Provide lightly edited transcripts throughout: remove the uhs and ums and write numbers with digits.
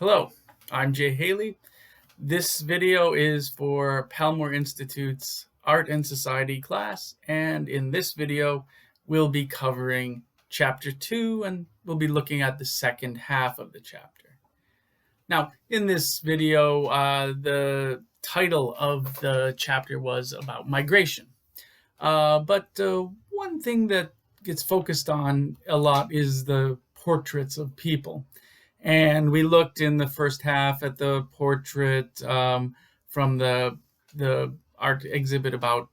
Hello, I'm Jay Haley. This video is for Palmore Institute's Art and Society class, and in this video we'll be covering Chapter 2 and we'll be looking at the second half of the chapter. Now, in this video, the title of the chapter was about migration, but one thing that gets focused on a lot is the portraits of people. And we looked in the first half at the portrait from the art exhibit about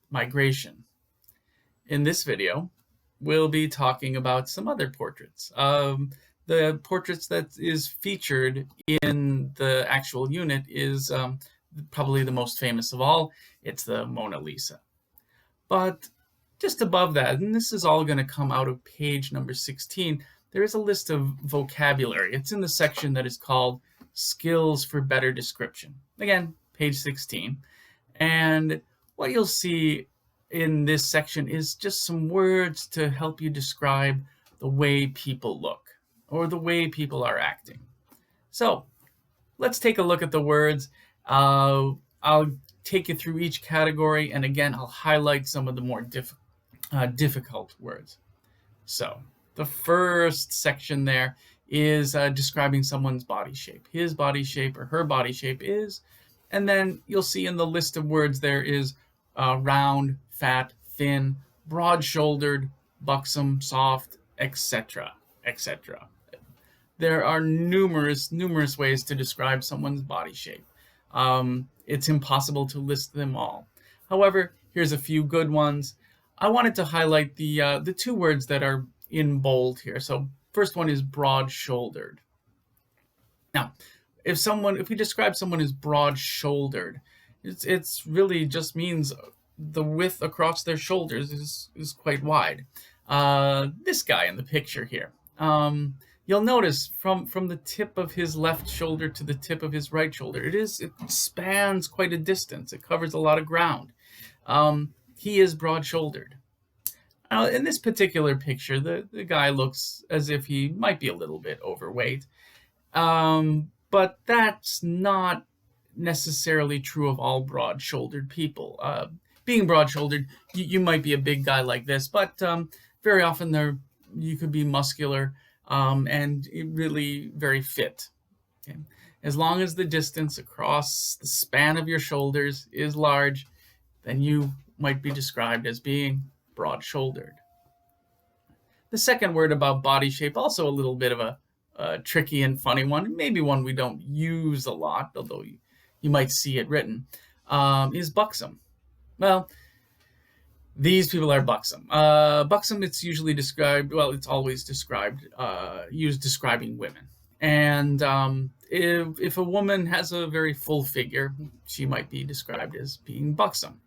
migration. In this video, we'll be talking about some other portraits. The portraits that is featured in the actual unit is probably the most famous of all. It's the Mona Lisa. But just above that, and this is all going to come out of page number 16, there is a list of vocabulary. It's in the section that is called Skills for Better Description. Again, page 16. And what you'll see in this section is just some words to help you describe the way people look or the way people are acting. So let's take a look at the words. I'll take you through each category, and again, I'll highlight some of the more difficult words. So the first section there is describing someone's body shape. His body shape or her body shape is, and then you'll see in the list of words there is round, fat, thin, broad-shouldered, buxom, soft, etc., etc. There are numerous ways to describe someone's body shape. It's impossible to list them all. However, here's a few good ones. I wanted to highlight the two words that are in bold here. So first one is broad-shouldered. Now, if we describe someone as broad-shouldered, it's really just means the width across their shoulders is quite wide. This guy in the picture here, you'll notice from the tip of his left shoulder to the tip of his right shoulder, it spans quite a distance. It covers a lot of ground. He is broad-shouldered. In this particular picture, the guy looks as if he might be a little bit overweight, but that's not necessarily true of all broad-shouldered people. Being broad-shouldered, you might be a big guy like this, but very often you could be muscular and really very fit. Okay? As long as the distance across the span of your shoulders is large, then you might be described as being broad-shouldered. The second word about body shape, also a little bit of a tricky and funny one, maybe one we don't use a lot, although you might see it written, is buxom. Well, these people are buxom. Buxom, it's usually described, well, it's always described, used describing women. And if a woman has a very full figure, she might be described as being buxom.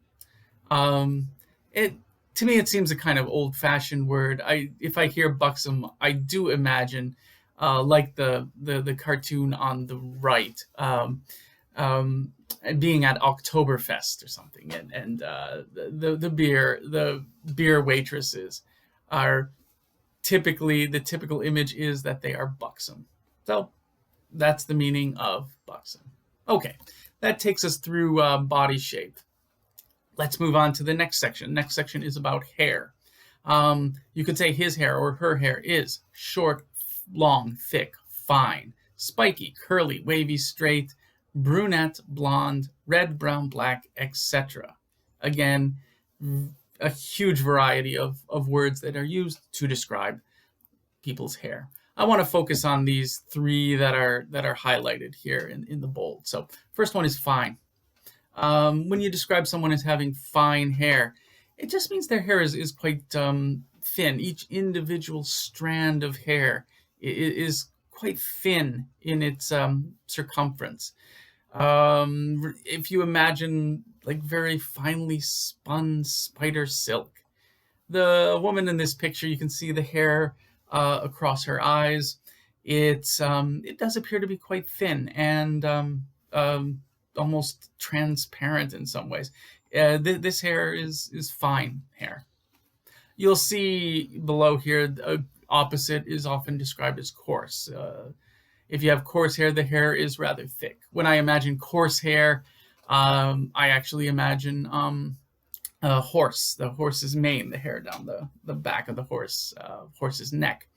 To me, it seems a kind of old-fashioned word. If I hear buxom, I do imagine like the cartoon on the right, being at Oktoberfest or something, and the beer waitresses are the typical image is that they are buxom. So that's the meaning of buxom. Okay, that takes us through body shape. Let's move on to the next section. Next section is about hair. You could say his hair or her hair is short, long, thick, fine, spiky, curly, wavy, straight, brunette, blonde, red, brown, black, etc. Again, a huge variety of words that are used to describe people's hair. I want to focus on these three that are highlighted here in the bold. So first one is fine. When you describe someone as having fine hair, it just means their hair is quite thin. Each individual strand of hair is quite thin in its circumference. If you imagine like very finely spun spider silk, the woman in this picture, you can see the hair across her eyes. It does appear to be quite thin and almost transparent in some ways. This hair is fine hair. You'll see below here, opposite is often described as coarse. If you have coarse hair, the hair is rather thick. When I imagine coarse hair, I actually imagine a horse, the horse's mane, the hair down the back of the horse's neck.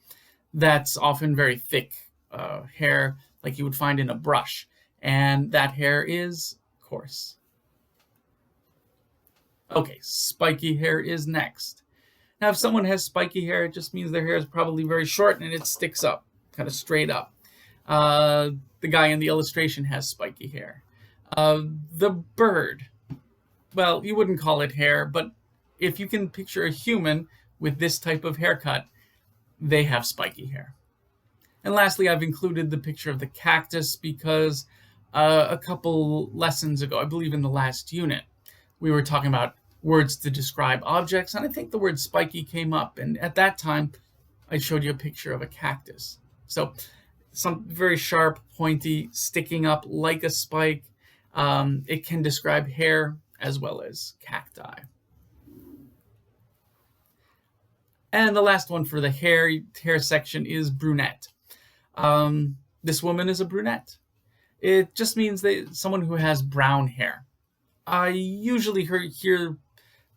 That's often very thick hair, like you would find in a brush, and that hair is coarse. Okay, spiky hair is next. Now, if someone has spiky hair, it just means their hair is probably very short and it sticks up, kind of straight up. The guy in the illustration has spiky hair. The bird, well, you wouldn't call it hair, but if you can picture a human with this type of haircut, they have spiky hair. And lastly, I've included the picture of the cactus because a couple lessons ago, I believe in the last unit, we were talking about words to describe objects, and I think the word spiky came up, and at that time I showed you a picture of a cactus. So some very sharp, pointy, sticking up like a spike. It can describe hair as well as cacti. And the last one for the hair section is brunette. This woman is a brunette. It just means someone who has brown hair. I usually hear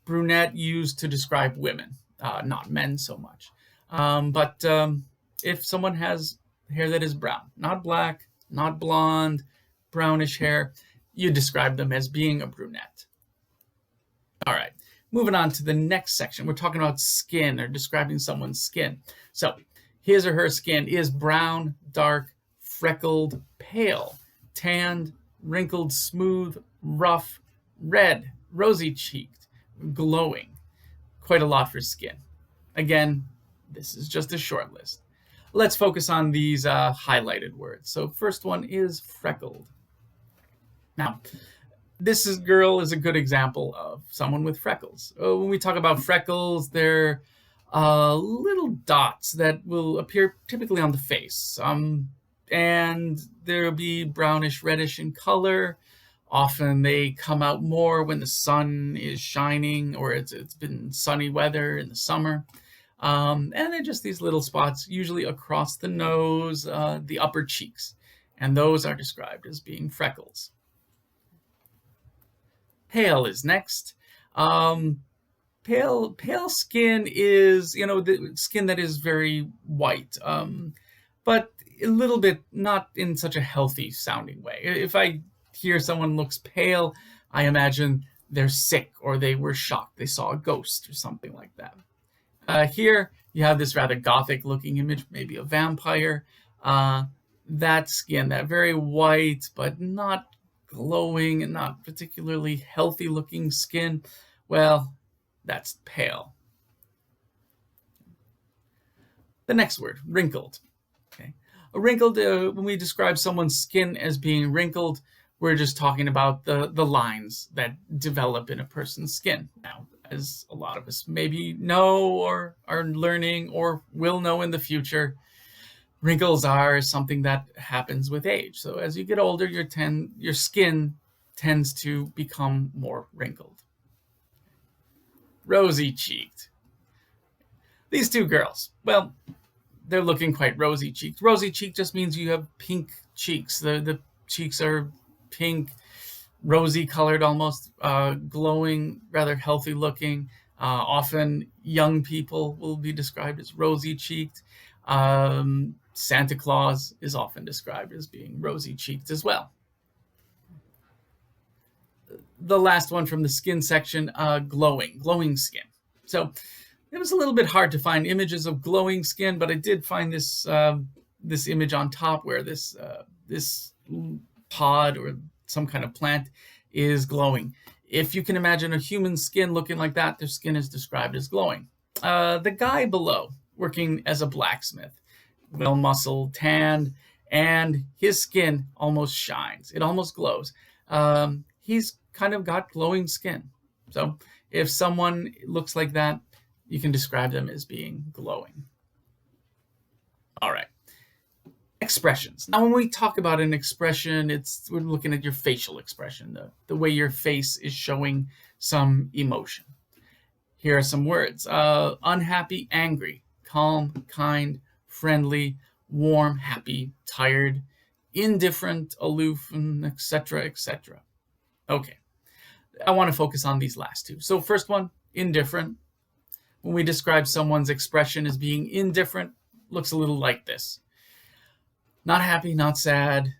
brunette used to describe women, not men so much. But if someone has hair that is brown, not black, not blonde, brownish hair, you describe them as being a brunette. All right, moving on to the next section. We're talking about skin, or describing someone's skin. So his or her skin is brown, dark, freckled, pale, tanned, wrinkled, smooth, rough, red, rosy-cheeked, glowing. Quite a lot for skin. Again, this is just a short list. Let's focus on these highlighted words. So first one is freckled. Now, this girl is a good example of someone with freckles. When we talk about freckles, they're little dots that will appear typically on the face. And they'll be brownish, reddish in color. Often they come out more when the sun is shining or it's been sunny weather in the summer. And they're just these little spots, usually across the nose, the upper cheeks. And those are described as being freckles. Pale is next. Pale skin is, the skin that is very white, but a little bit not in such a healthy sounding way. If I hear someone looks pale, I imagine they're sick or they were shocked. They saw a ghost or something like that. Here you have this rather gothic looking image, maybe a vampire. That skin, that very white but not glowing and not particularly healthy looking skin, well, that's pale. The next word, wrinkled. Okay. Wrinkled, when we describe someone's skin as being wrinkled, we're just talking about the lines that develop in a person's skin. Now, as a lot of us maybe know or are learning or will know in the future, wrinkles are something that happens with age. So as you get older, your skin tends to become more wrinkled. Rosy-cheeked. These two girls, well, they're looking quite rosy-cheeked. Rosy-cheeked just means you have pink cheeks. The cheeks are pink, rosy colored almost, glowing, rather healthy looking. Often young people will be described as rosy-cheeked. Santa Claus is often described as being rosy-cheeked as well. The last one from the skin section, glowing skin. So it was a little bit hard to find images of glowing skin, but I did find this this image on top where this pod or some kind of plant is glowing. If you can imagine a human skin looking like that, their skin is described as glowing. The guy below, working as a blacksmith, well-muscled, tanned, and his skin almost shines. It almost glows. He's kind of got glowing skin. So if someone looks like that, you can describe them as being glowing. All right. Expressions. Now, when we talk about an expression, we're looking at your facial expression, the way your face is showing some emotion. Here are some words. Unhappy, angry, calm, kind, friendly, warm, happy, tired, indifferent, aloof, and etc., etc. Okay, I want to focus on these last two. So first one, indifferent. When we describe someone's expression as being indifferent, looks a little like this. Not happy, not sad,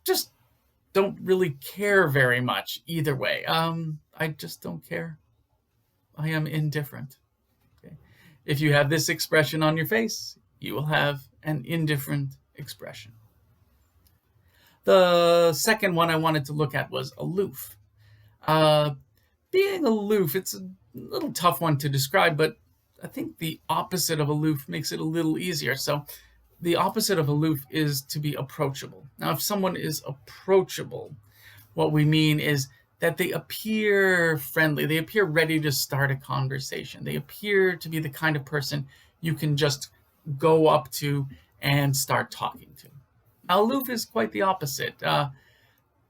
just don't really care very much either way. I just don't care. I am indifferent. Okay. If you have this expression on your face, you will have an indifferent expression. The second one I wanted to look at was aloof. Being aloof, it's a little tough one to describe, but I think the opposite of aloof makes it a little easier. So the opposite of aloof is to be approachable. Now, if someone is approachable, what we mean is that they appear friendly. They appear ready to start a conversation. They appear to be the kind of person you can just go up to and start talking to. Now, aloof is quite the opposite.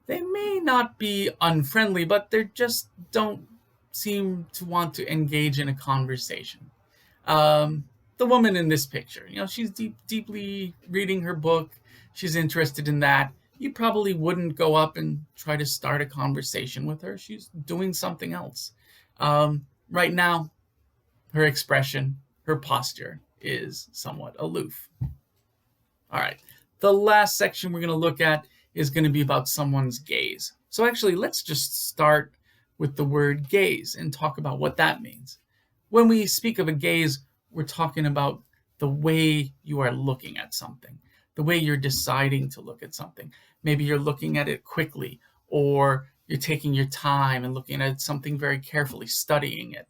They may not be unfriendly, but they just don't seem to want to engage in a conversation. The woman in this picture, she's deeply reading her book. She's interested in that. You probably wouldn't go up and try to start a conversation with her. She's doing something else. Right now, her expression, her posture is somewhat aloof. All right, the last section we're going to look at is going to be about someone's gaze. So actually, let's just start with the word gaze and talk about what that means. When we speak of a gaze, we're talking about the way you are looking at something, the way you're deciding to look at something. Maybe you're looking at it quickly, or you're taking your time and looking at something very carefully, studying it.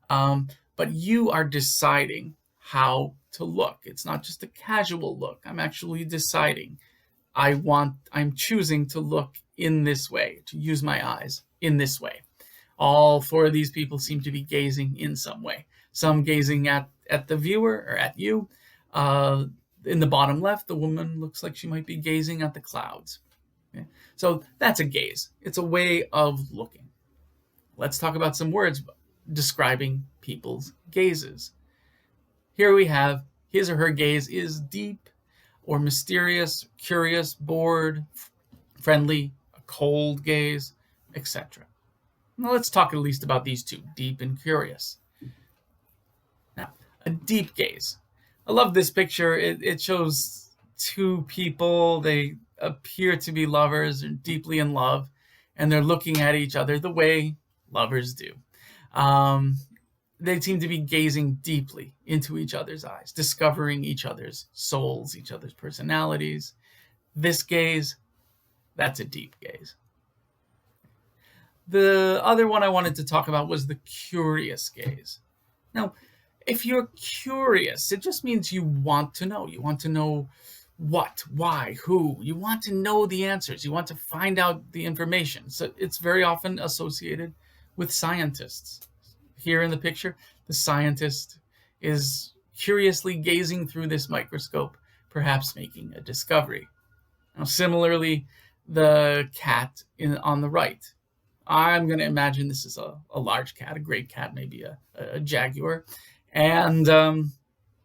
But you are deciding how to look. It's not just a casual look. I'm actually deciding. I'm choosing to look in this way, to use my eyes in this way. All four of these people seem to be gazing in some way. Some gazing at the viewer or at you. In the bottom left, the woman looks like she might be gazing at the clouds. Okay? So that's a gaze. It's a way of looking. Let's talk about some words describing people's gazes. Here we have his or her gaze is deep or mysterious, curious, bored, friendly, a cold gaze, etc. Now let's talk at least about these two, deep and curious. Now, a deep gaze. I love this picture. It shows two people. They appear to be lovers, or deeply in love, and they're looking at each other the way lovers do. They seem to be gazing deeply into each other's eyes, discovering each other's souls, each other's personalities. This gaze, that's a deep gaze. The other one I wanted to talk about was the curious gaze. Now, if you're curious, it just means you want to know. You want to know what, why, who. You want to know the answers. You want to find out the information. So it's very often associated with scientists. Here in the picture, the scientist is curiously gazing through this microscope, perhaps making a discovery. Now, similarly, the cat on the right. I'm going to imagine this is a large cat, a great cat, maybe a jaguar. And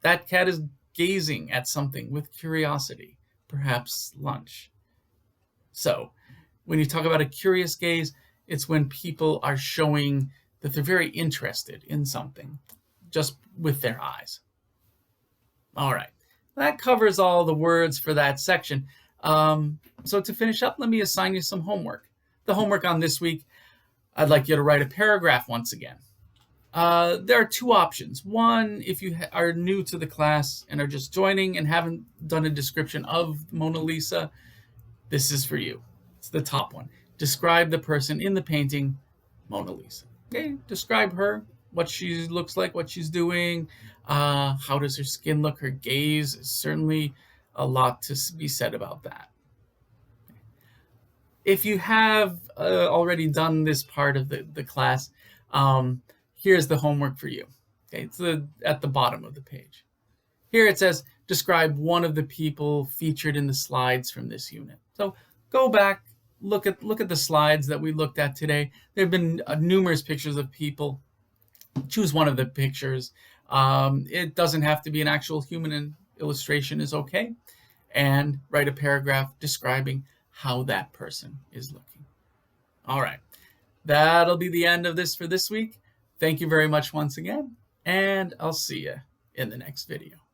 that cat is gazing at something with curiosity, perhaps lunch. So when you talk about a curious gaze, it's when people are showing that they're very interested in something just with their eyes. All right, that covers all the words for that section. So to finish up, let me assign you some homework. The homework on this week, I'd like you to write a paragraph once again. There are two options. One, if you are new to the class and are just joining and haven't done a description of Mona Lisa, this is for you. It's the top one. Describe the person in the painting, Mona Lisa. Okay, describe her, what she looks like, what she's doing, how does her skin look, her gaze. Is certainly a lot to be said about that. If you have already done this part of the class, here's the homework for you. Okay, it's at the bottom of the page. Here it says, describe one of the people featured in the slides from this unit. So go back, look at the slides that we looked at today. There have been numerous pictures of people. Choose one of the pictures. It doesn't have to be an actual human, and illustration is okay, and write a paragraph describing how that person is looking. All right, that'll be the end of this for this week. Thank you very much once again, and I'll see you in the next video.